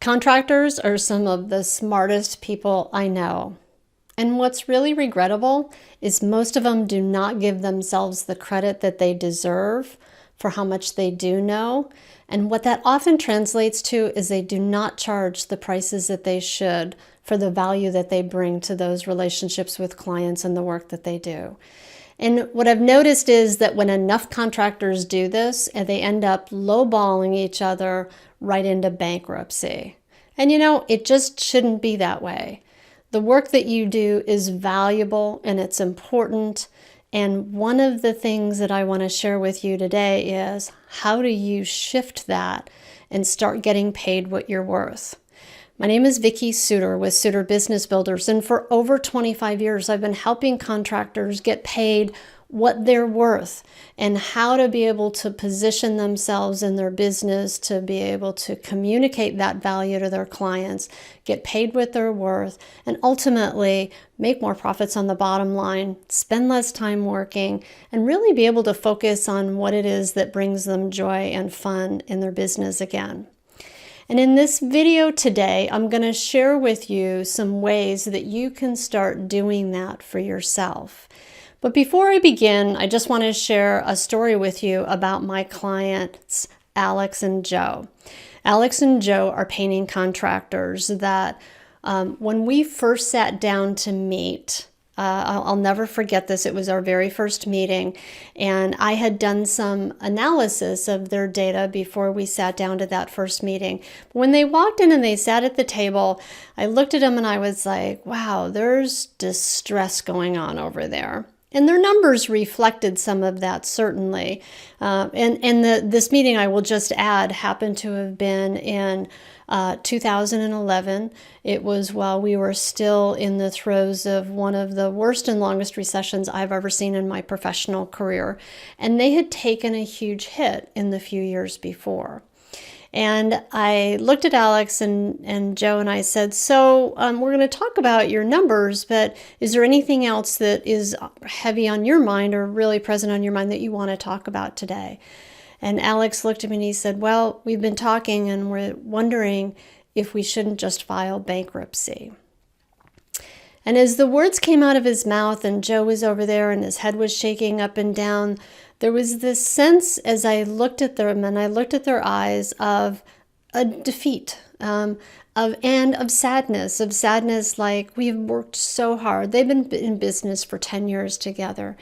Contractors are some of the smartest people I know. And what's really regrettable is most of them do not give themselves the credit that they deserve for how much they do know. And what that often translates to is they do not charge the prices that they should for the value that they bring to those relationships with clients and the work that they do. And what I've noticed is that when enough contractors do this, and they end up lowballing each other right into bankruptcy. And it just shouldn't be that way. The work that you do is valuable and it's important. And one of the things that I want to share with you today is how do you shift that and start getting paid what you're worth? My name is Vicki Suter with Suter Business Builders, and for over 25 years I've been helping contractors get paid what they're worth and how to be able to position themselves in their business to be able to communicate that value to their clients, get paid what they're worth, and ultimately make more profits on the bottom line, spend less time working, and really be able to focus on what it is that brings them joy and fun in their business again. And in this video today, I'm going to share with you some ways that you can start doing that for yourself. But before I begin, I just want to share a story with you about my clients, Alex and Joe. Alex and Joe are painting contractors that when we first sat down to meet, I'll never forget this. It was our very first meeting, and I had done some analysis of their data before we sat down to that first meeting. When they walked in and they sat at the table, I looked at them and I was like, wow, there's distress going on over there. And their numbers reflected some of that, certainly. This meeting, I will just add, happened to have been in 2011. It was while we were still in the throes of one of the worst and longest recessions I've ever seen in my professional career. And they had taken a huge hit in the few years before. And I looked at Alex and Joe and I said, so we're going to talk about your numbers, but is there anything else that is heavy on your mind or really present on your mind that you want to talk about today? And Alex looked at me and he said, well, we've been talking and we're wondering if we shouldn't just file bankruptcy. And as the words came out of his mouth and Joe was over there and his head was shaking up and down, there was this sense as I looked at them and I looked at their eyes of a defeat, of sadness like we've worked so hard. They've been in business for 10 years together.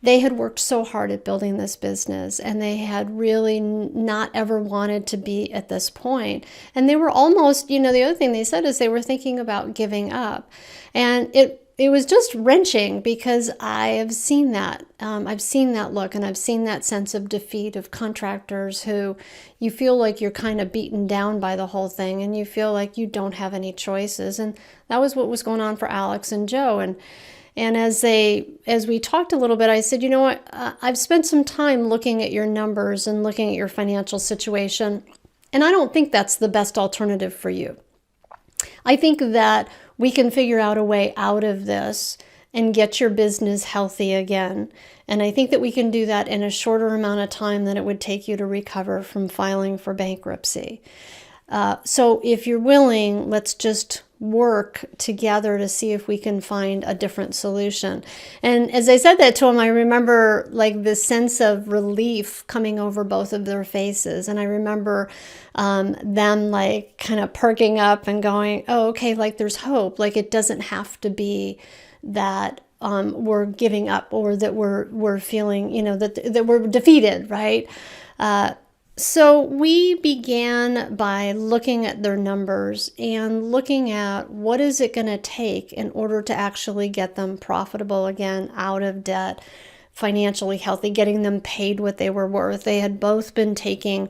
They had worked so hard at building this business and they had really not ever wanted to be at this point. And they were almost, the other thing they said is they were thinking about giving up. And it was just wrenching because I have seen that. I've seen that look and I've seen that sense of defeat of contractors who you feel like you're kind of beaten down by the whole thing and you feel like you don't have any choices. And that was what was going on for Alex and Joe. And as we talked a little bit, I said, you know what, I've spent some time looking at your numbers and looking at your financial situation, and I don't think that's the best alternative for you. I think that we can figure out a way out of this and get your business healthy again. And I think that we can do that in a shorter amount of time than it would take you to recover from filing for bankruptcy. So if you're willing, let's just work together to see if we can find a different solution. And as I said that to him, I remember like this sense of relief coming over both of their faces. And I remember them like kind of perking up and going, oh, okay, like there's hope. Like it doesn't have to be that we're giving up or that we're feeling, that we're defeated, right? So we began by looking at their numbers and looking at what is it going to take in order to actually get them profitable again, out of debt, financially healthy, getting them paid what they were worth. They had both been taking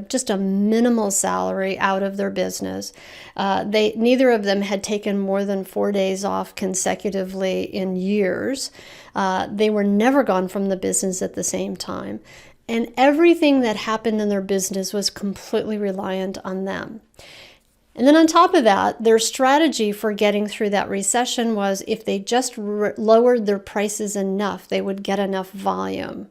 just a minimal salary out of their business. Neither of them had taken more than 4 days off consecutively in years. They were never gone from the business at the same time. And everything that happened in their business was completely reliant on them. And then on top of that, their strategy for getting through that recession was if they just lowered their prices enough, they would get enough volume.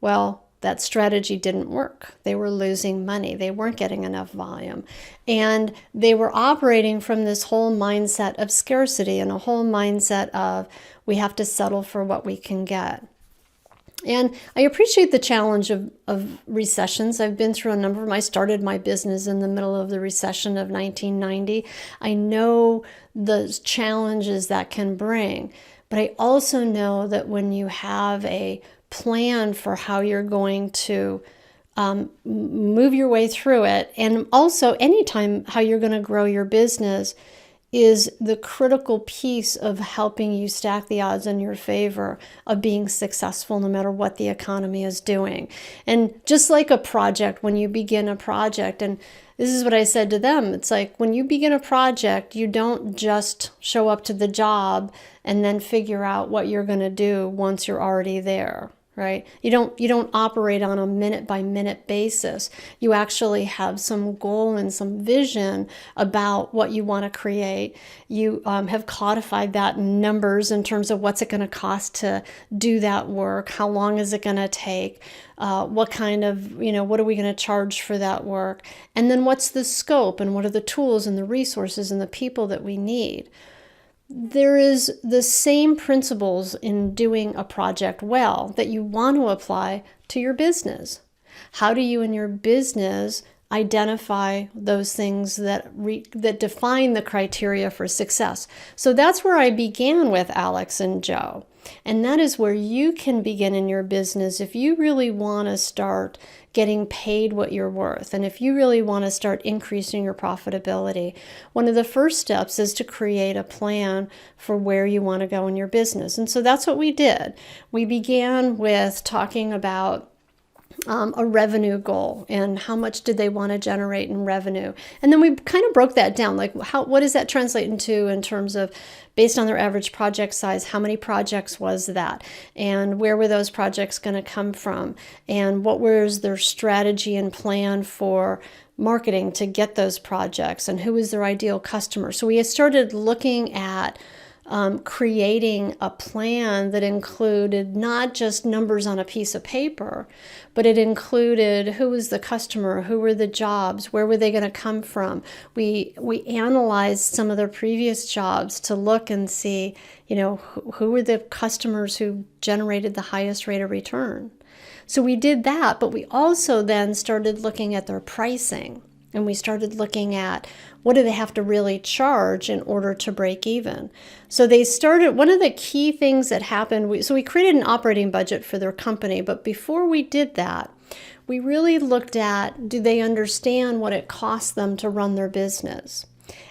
Well, that strategy didn't work. They were losing money. They weren't getting enough volume. And they were operating from this whole mindset of scarcity and a whole mindset of we have to settle for what we can get. And I appreciate the challenge of recessions. I've been through a number of them. I started my business in the middle of the recession of 1990. I know the challenges that can bring, but I also know that when you have a plan for how you're going to move your way through it, and also anytime how you're going to grow your business, is the critical piece of helping you stack the odds in your favor of being successful no matter what the economy is doing. And just like a project, when you begin a project, and this is what I said to them, it's like when you begin a project, you don't just show up to the job and then figure out what you're going to do once you're already there. Right? You don't operate on a minute by minute basis. You actually have some goal and some vision about what you want to create. You have codified that in numbers in terms of what's it going to cost to do that work, how long is it going to take, what kind of, what are we going to charge for that work, and then what's the scope and what are the tools and the resources and the people that we need. There is the same principles in doing a project well that you want to apply to your business. How do you in your business identify those things that define the criteria for success? So that's where I began with Alex and Joe. And that is where you can begin in your business if you really want to start getting paid what you're worth. And if you really want to start increasing your profitability, one of the first steps is to create a plan for where you want to go in your business. And so that's what we did. We began with talking about a revenue goal and how much did they want to generate in revenue. And then we kind of broke that down, like what does that translate into in terms of based on their average project size, how many projects was that? And where were those projects going to come from? And what was their strategy and plan for marketing to get those projects? And who was their ideal customer? So we started looking at creating a plan that included not just numbers on a piece of paper, but it included who was the customer, who were the jobs, where were they going to come from. We analyzed some of their previous jobs to look and see, who were the customers who generated the highest rate of return. So we did that, but we also then started looking at their pricing. And we started looking at what do they have to really charge in order to break even. So one of the key things that happened, we created an operating budget for their company, but before we did that, we really looked at, do they understand what it costs them to run their business?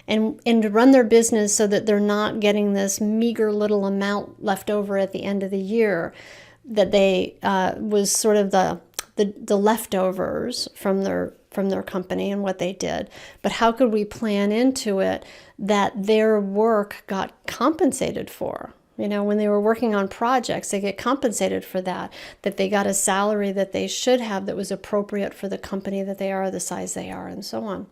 And to run their business so that they're not getting this meager little amount left over at the end of the year that they was sort of the leftovers from their company and what they did, but how could we plan into it that their work got compensated for? When they were working on projects, they get compensated for that they got a salary that they should have that was appropriate for the company that they are, the size they are, and so on.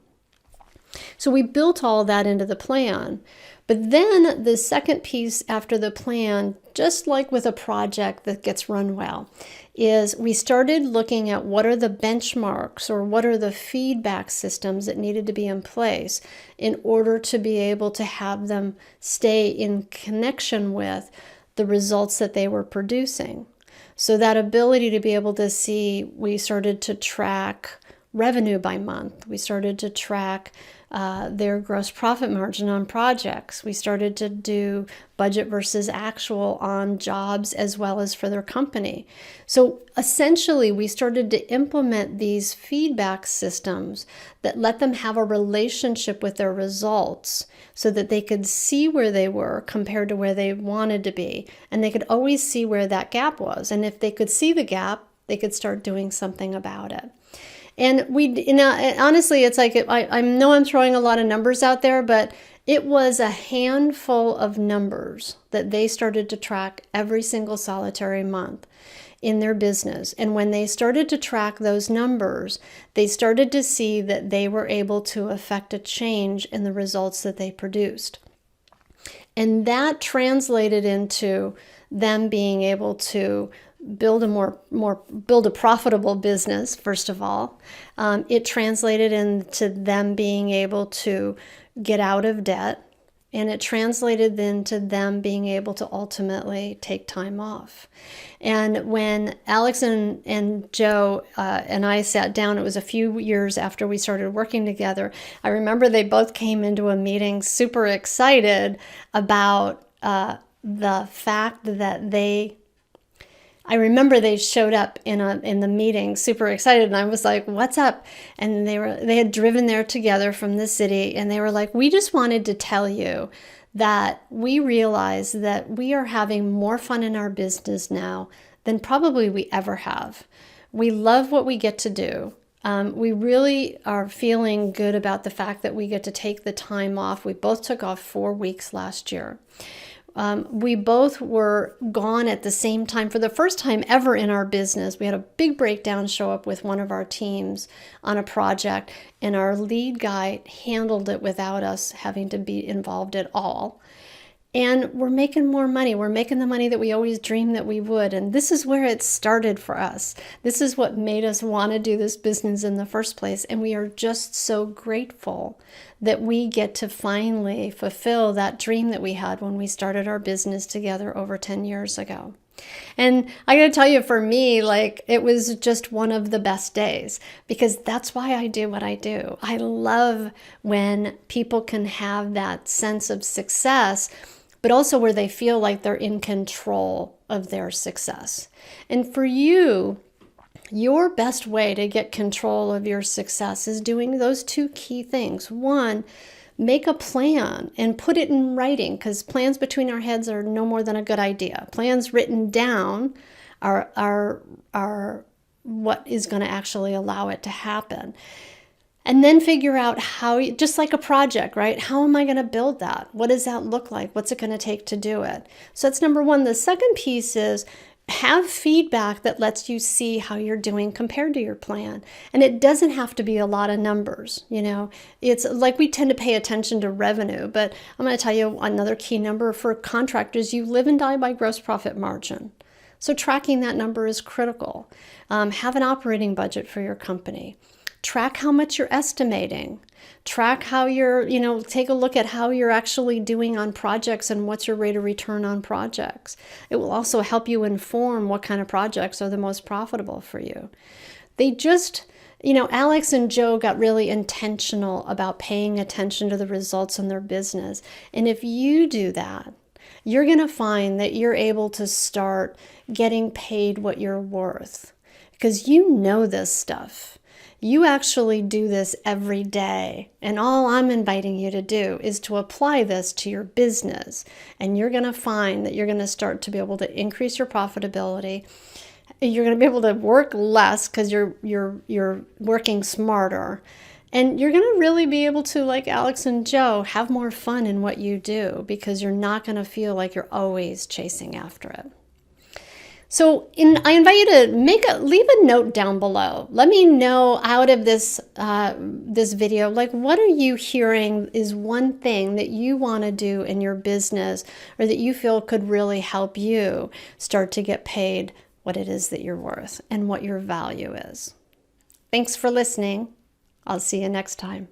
So we built all that into the plan. But then the second piece after the plan, just like with a project that gets run well, is we started looking at what are the benchmarks or what are the feedback systems that needed to be in place in order to be able to have them stay in connection with the results that they were producing. So that ability to be able to see, we started to track revenue by month. We started to track their gross profit margin on projects. We started to do budget versus actual on jobs as well as for their company. So essentially, we started to implement these feedback systems that let them have a relationship with their results so that they could see where they were compared to where they wanted to be. And they could always see where that gap was. And if they could see the gap, they could start doing something about it. And honestly, it's like, I know I'm throwing a lot of numbers out there, but it was a handful of numbers that they started to track every single solitary month in their business. And when they started to track those numbers, they started to see that they were able to affect a change in the results that they produced. And that translated into them being able to build a profitable business, first of all. It translated into them being able to get out of debt. And it translated into them being able to ultimately take time off. And when Alex and Joe and I sat down, it was a few years after we started working together. I remember they both came into a meeting super excited about the fact that I remember they showed up in the meeting super excited, and I was like, "What's up?" And they had driven there together from the city, and they were like, "We just wanted to tell you that we realize that we are having more fun in our business now than probably we ever have. We love what we get to do. We really are feeling good about the fact that we get to take the time off. We both took off 4 weeks last year. We both were gone at the same time for the first time ever in our business. We had a big breakdown show up with one of our teams on a project, and our lead guy handled it without us having to be involved at all. And we're making more money. We're making the money that we always dreamed that we would. And this is where it started for us. This is what made us want to do this business in the first place. And we are just so grateful that we get to finally fulfill that dream that we had when we started our business together over 10 years ago. And I got to tell you, for me, like, it was just one of the best days, because that's why I do what I do. I love when people can have that sense of success, but also where they feel like they're in control of their success. And for you, your best way to get control of your success is doing those two key things. One, make a plan and put it in writing, because plans between our heads are no more than a good idea. Plans written down are what is going to actually allow it to happen. And then figure out how, just like a project, right? How am I going to build that? What does that look like? What's it going to take to do it? So that's number one. The second piece is have feedback that lets you see how you're doing compared to your plan. And it doesn't have to be a lot of numbers, you know. It's like we tend to pay attention to revenue, but I'm going to tell you another key number for contractors. You live and die by gross profit margin. So tracking that number is critical. Have an operating budget for your company. Track how much you're estimating. Track how you're, take a look at how you're actually doing on projects and what's your rate of return on projects. It will also help you inform what kind of projects are the most profitable for you. They just, Alex and Joe got really intentional about paying attention to the results in their business. And if you do that, you're going to find that you're able to start getting paid what you're worth, because you know this stuff. You actually do this every day, and all I'm inviting you to do is to apply this to your business, and you're going to find that you're going to start to be able to increase your profitability. You're going to be able to work less because you're working smarter, and you're going to really be able to, like Alex and Joe, have more fun in what you do, because you're not going to feel like you're always chasing after it. So I invite you to leave a note down below. Let me know out of this video, like, what are you hearing is one thing that you want to do in your business, or that you feel could really help you start to get paid what it is that you're worth and what your value is. Thanks for listening. I'll see you next time.